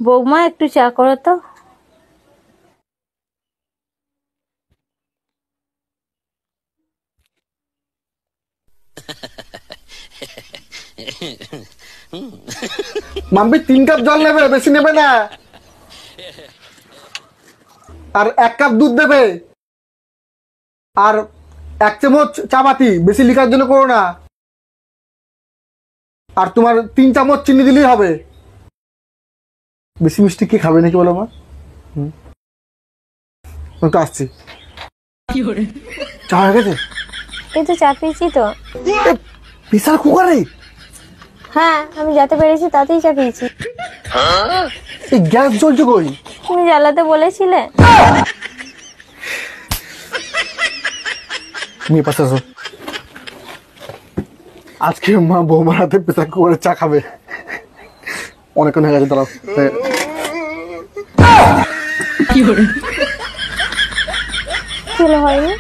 বৌমা একটু চা করো তো। মাম্পি 3 কাপ জল নেবে, বেশি নেবে না। আর 1 কাপ দুধ দেবে, আর 1 চামচ চা পাতি, বেশি লিকার জন্য করো না। আর তোমার 3 চামচ চিনি দিলেই হবে। বেশি মিষ্টি কি খাবে নাকি বলো মা? তো আসছি। চা হয়ে গেছে? এই তো চা পেয়েছি তো। প্রেসার কুকারে? হ্যাঁ, আমি যাতে পেরেছি তাতেই চা পেয়েছি। এই গ্যাস জ্বলছে কই? তুমি জ্বালাতে বলেছিলে। তুমি পাশে আসো। আজকে মা বৌমার হাতে প্রেসার কুকারে চা খাবে। অনেকক্ষণ হয়ে গেছে, দাঁড়াও। কি হলো, হয়নি?